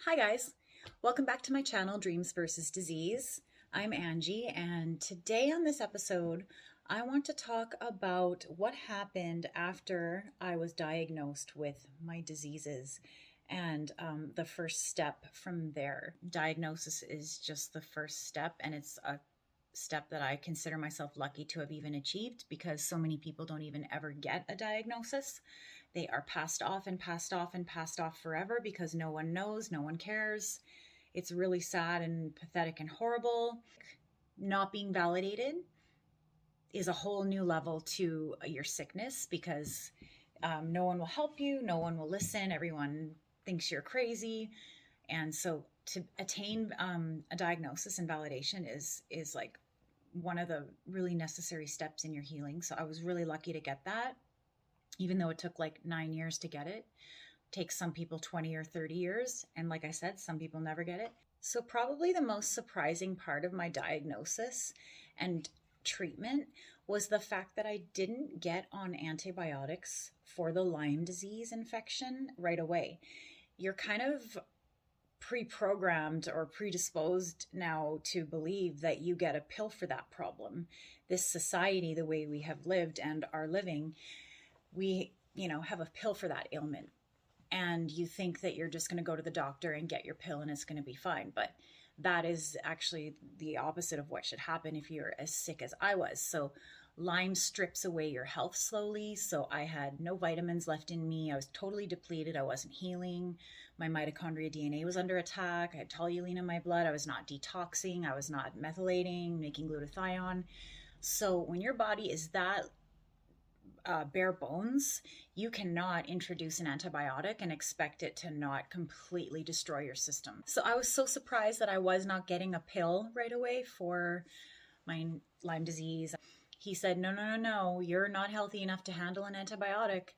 Hi guys, welcome back to my channel, Dreams versus Disease. I'm Angie, and today on this episode, I want to talk about what happened after I was diagnosed with my diseases and the first step from there. Diagnosis is just the first step, and it's a step that I consider myself lucky to have even achieved because so many people don't even ever get a diagnosis. They are passed off and passed off and passed off forever because no one knows, no one cares. It's really sad and pathetic and horrible. Not being validated is a whole new level to your sickness because no one will help you, no one will listen, everyone thinks you're crazy. And so to attain a diagnosis and validation is like one of the really necessary steps in your healing. So I was really lucky to get that, even though it took like 9 years to get it. Takes some people 20 or 30 years. And like I said, some people never get it. So probably the most surprising part of my diagnosis and treatment was the fact that I didn't get on antibiotics for the Lyme disease infection right away. You're kind of pre-programmed or predisposed now to believe that you get a pill for that problem. This society, the way we have lived and are living, we, have a pill for that ailment. And you think that you're just going to go to the doctor and get your pill and it's going to be fine. But that is actually the opposite of what should happen if you're as sick as I was. So Lyme strips away your health slowly. So I had no vitamins left in me. I was totally depleted. I wasn't healing. My mitochondria DNA was under attack. I had toluene in my blood. I was not detoxing. I was not methylating, making glutathione. So when your body is that bare bones, you cannot introduce an antibiotic and expect it to not completely destroy your system. So I was so surprised that I was not getting a pill right away for my Lyme disease. He said, no, you're not healthy enough to handle an antibiotic.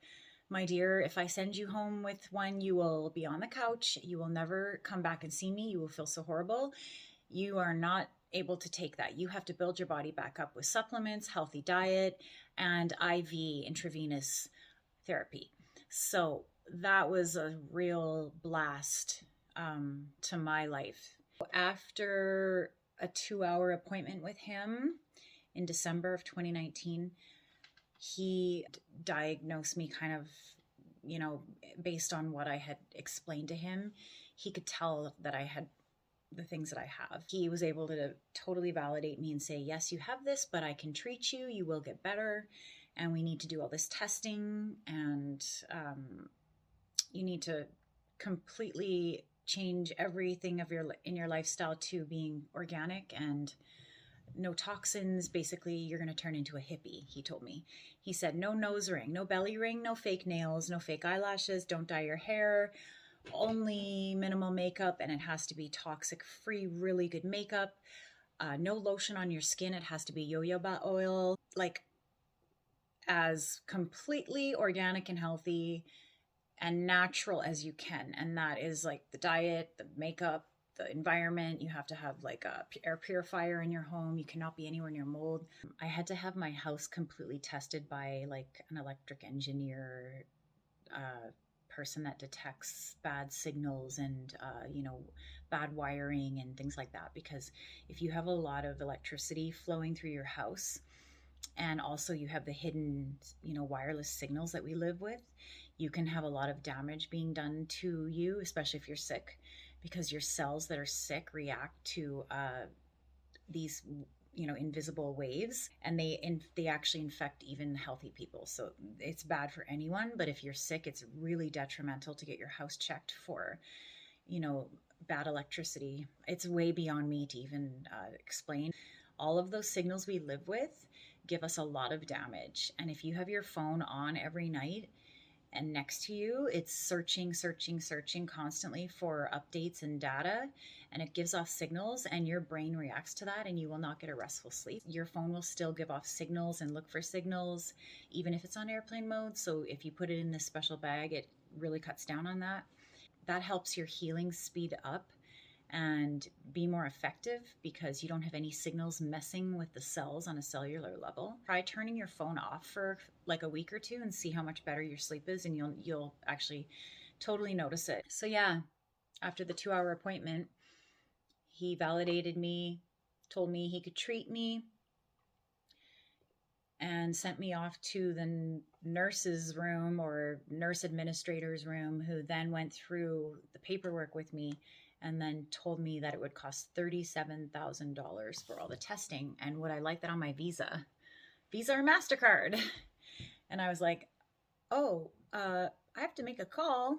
My dear, if I send you home with one, you will be on the couch. You will never come back and see me. You will feel so horrible. You are not able to take that. You have to build your body back up with supplements, healthy diet, and IV intravenous therapy. So that was a real blast to my life. After a 2-hour appointment with him in December of 2019, he diagnosed me kind of, based on what I had explained to him. He could tell that I had the things that I have. He was able to totally validate me and say, yes, you have this, but I can treat you. You will get better. And we need to do all this testing. And you need to completely change everything in your lifestyle to being organic and no toxins. Basically, you're going to turn into a hippie, he told me. He said, no nose ring, no belly ring, no fake nails, no fake eyelashes, don't dye your hair, only minimal makeup, and it has to be toxic free, really good makeup. No lotion on your skin. It has to be jojoba oil, like as completely organic and healthy and natural as you can. And that is like the diet, the makeup, the environment. You have to have like a air purifier in your home. You cannot be anywhere near mold. I had to have my house completely tested by like an electric engineer, person that detects bad signals and bad wiring and things like that, because if you have a lot of electricity flowing through your house and also you have the hidden wireless signals that we live with, you can have a lot of damage being done to you, especially if you're sick, because your cells that are sick react to these invisible waves, and they actually infect even healthy people. So it's bad for anyone, but if you're sick, it's really detrimental to get your house checked for bad electricity. It's way beyond me to even explain. All of those signals we live with give us a lot of damage, and if you have your phone on every night and next to you, it's searching constantly for updates and data, and it gives off signals, and your brain reacts to that, and you will not get a restful sleep. Your phone will still give off signals and look for signals, even if it's on airplane mode. So if you put it in this special bag, it really cuts down on that. That helps your healing speed up and be more effective because you don't have any signals messing with the cells on a cellular level. Try turning your phone off for like a week or two and see how much better your sleep is, and you'll actually totally notice it. So yeah, After the 2-hour appointment, he validated me, told me he could treat me, and sent me off to the nurse's room or nurse administrator's room, who then went through the paperwork with me and then told me that it would cost $37,000 for all the testing. And would I like that on my Visa or MasterCard? And I was like, oh, I have to make a call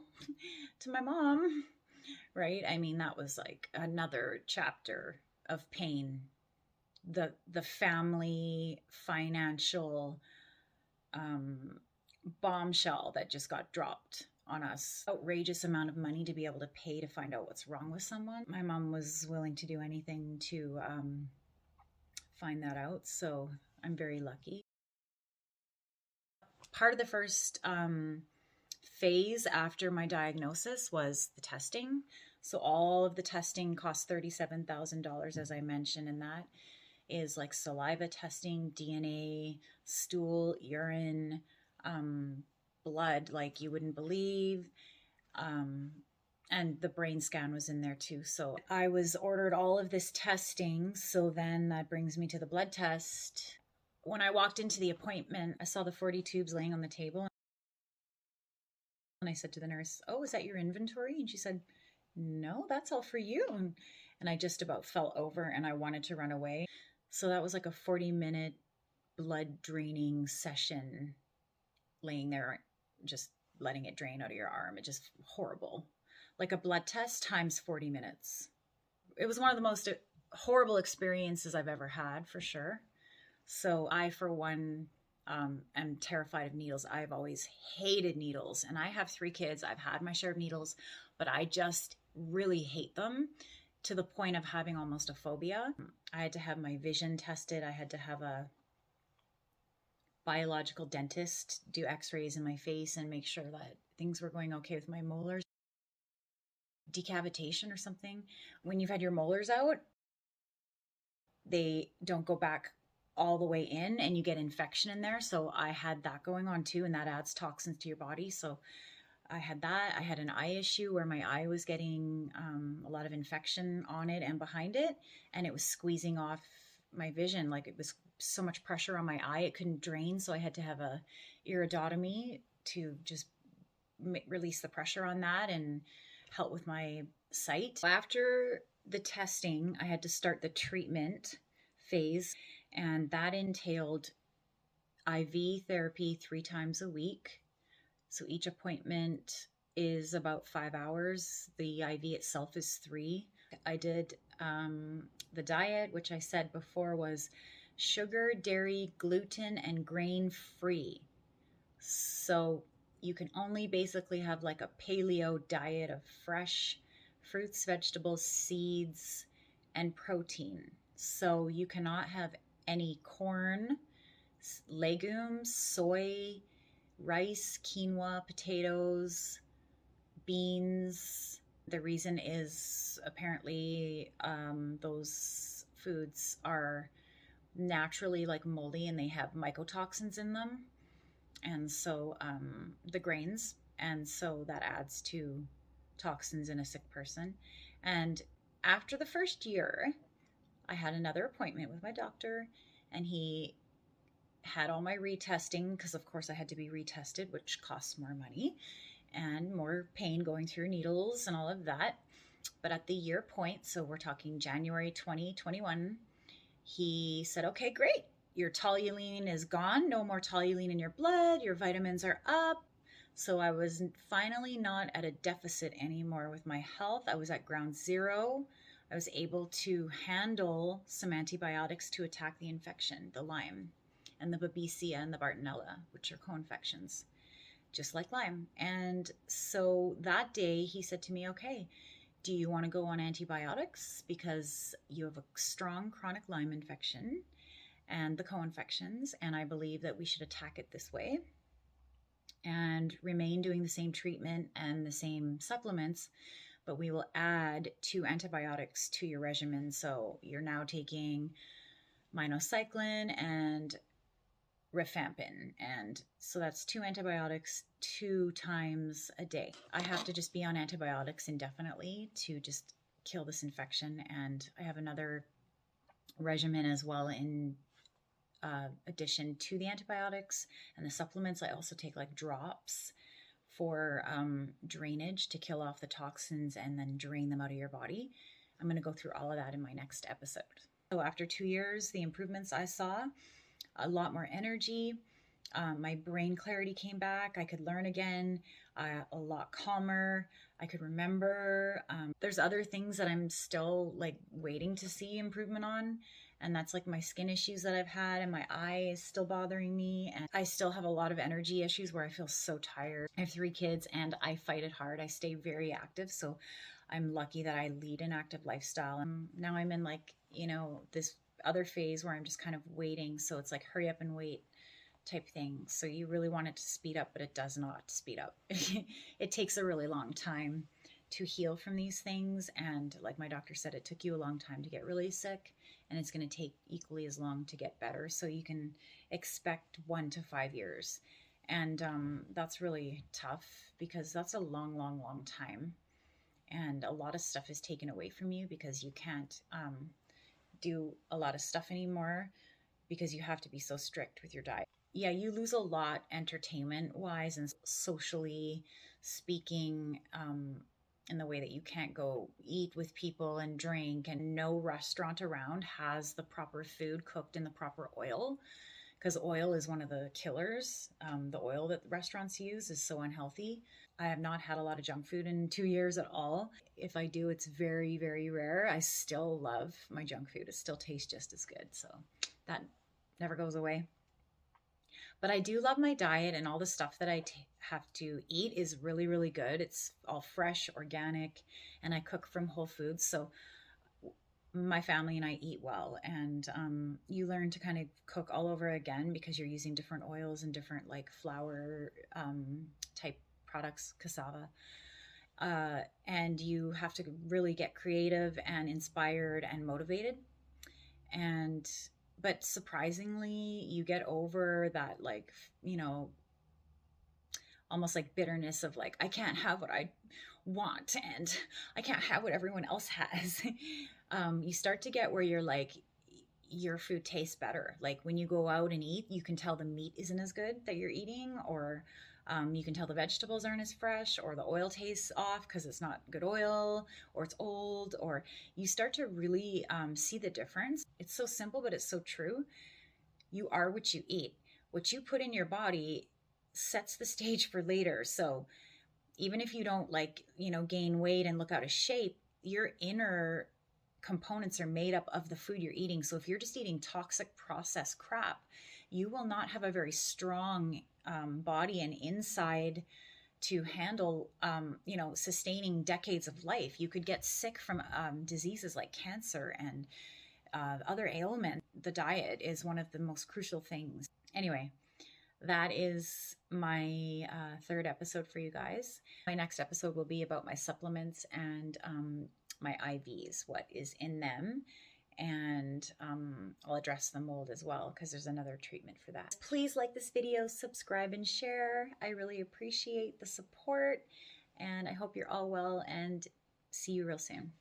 to my mom, right? I mean, that was like another chapter of pain. The family financial bombshell that just got dropped on us. Outrageous amount of money to be able to pay to find out what's wrong with someone. My mom was willing to do anything to find that out, so I'm very lucky. Part of the first phase after my diagnosis was the testing. So all of the testing cost $37,000, as I mentioned, and that is like saliva testing, DNA, stool, urine, blood, like you wouldn't believe. And the brain scan was in there too. So I was ordered all of this testing. So then that brings me to the blood test. When I walked into the appointment, I saw the 40 tubes laying on the table. And I said to the nurse, oh, is that your inventory? And she said, no, that's all for you. And I just about fell over and I wanted to run away. So that was like a 40-minute blood draining session, laying there, just letting it drain out of your arm. It just horrible. Like a blood test times 40 minutes. It was one of the most horrible experiences I've ever had, for sure. So I, for one, am terrified of needles. I've always hated needles, and I have 3 kids. I've had my share of needles, but I just really hate them to the point of having almost a phobia. I had to have my vision tested. I had to have a biological dentist do x-rays in my face and make sure that things were going okay with my molars. Decavitation or something. When you've had your molars out, they don't go back all the way in and you get infection in there. So I had that going on too, and that adds toxins to your body. So I had that. I had an eye issue where my eye was getting a lot of infection on it and behind it, and it was squeezing off my vision. Like, it was so much pressure on my eye, it couldn't drain. So I had to have a iridotomy to just release the pressure on that and help with my sight. After the testing, I had to start the treatment phase, and that entailed IV therapy 3 times a week. So each appointment is about 5 hours. The IV itself is 3. I did the diet, which I said before was sugar, dairy, gluten, and grain-free. So you can only basically have like a paleo diet of fresh fruits, vegetables, seeds, and protein. So you cannot have any corn, legumes, soy, rice, quinoa, potatoes, beans. The reason is apparently those foods are naturally like moldy and they have mycotoxins in them. And so the grains, and so that adds to toxins in a sick person. And after the first year, I had another appointment with my doctor, and he had all my retesting, because of course I had to be retested, which costs more money and more pain going through needles and all of that. But at the year point, so we're talking January 2021, he said, okay, great. Your toluene is gone. No more toluene in your blood. Your vitamins are up. So I was finally not at a deficit anymore with my health. I was at ground zero. I was able to handle some antibiotics to attack the infection, the Lyme, and the Babesia and the Bartonella, which are co-infections, just like Lyme. And so that day he said to me, okay, do you want to go on antibiotics because you have a strong chronic Lyme infection and the co-infections, and I believe that we should attack it this way and remain doing the same treatment and the same supplements, but we will add 2 antibiotics to your regimen. So you're now taking minocycline and rifampin, and so that's 2 antibiotics 2 times a day. I have to just be on antibiotics indefinitely to just kill this infection, and I have another regimen as well in addition to the antibiotics and the supplements. I also take like drops for drainage to kill off the toxins and then drain them out of your body. I'm going to go through all of that in my next episode. So after 2 years, the improvements I saw, a lot more energy, my brain clarity came back, I could learn again, a lot calmer, I could remember. There's other things that I'm still like waiting to see improvement on, and that's like my skin issues that I've had, and my eye is still bothering me, and I still have a lot of energy issues where I feel so tired. I have 3 kids and I fight it hard. I stay very active, so I'm lucky that I lead an active lifestyle. And now I'm in like, this other phase where I'm just kind of waiting. So it's like hurry up and wait type thing. So you really want it to speed up, but it does not speed up. It takes a really long time to heal from these things. And like my doctor said, it took you a long time to get really sick, and it's going to take equally as long to get better. So you can expect 1 to 5 years. And that's really tough because that's a long, long, long time. And a lot of stuff is taken away from you because you can't do a lot of stuff anymore because you have to be so strict with your diet. Yeah, you lose a lot entertainment wise and socially speaking, in the way that you can't go eat with people and drink, and no restaurant around has the proper food cooked in the proper oil, because oil is one of the killers. The oil that restaurants use is so unhealthy. I have not had a lot of junk food in 2 years at all. If I do, it's very, very rare. I still love my junk food. It still tastes just as good. So that never goes away. But I do love my diet, and all the stuff that I have to eat is really, really good. It's all fresh, organic, and I cook from whole foods. So my family and I eat well, and you learn to kind of cook all over again because you're using different oils and different like flour type products, cassava. And you have to really get creative and inspired and motivated. But surprisingly, you get over that, like, almost like bitterness of like, I can't have what I want and I can't have what everyone else has. You start to get where you're like, your food tastes better. Like when you go out and eat, you can tell the meat isn't as good that you're eating, or you can tell the vegetables aren't as fresh, or the oil tastes off because it's not good oil, or it's old, or you start to really see the difference. It's so simple, but it's so true. You are what you eat. What you put in your body sets the stage for later. So even if you don't gain weight and look out of shape, your inner components are made up of the food you're eating. So if you're just eating toxic processed crap, you will not have a very strong body and inside to handle, sustaining decades of life. You could get sick from diseases like cancer and other ailments. The diet is one of the most crucial things. Anyway, that is my 3rd episode for you guys. My next episode will be about my supplements and my IVs, what is in them, and I'll address the mold as well because there's another treatment for that. Please like this video, subscribe, and share. I really appreciate the support, and I hope you're all well, and see you real soon.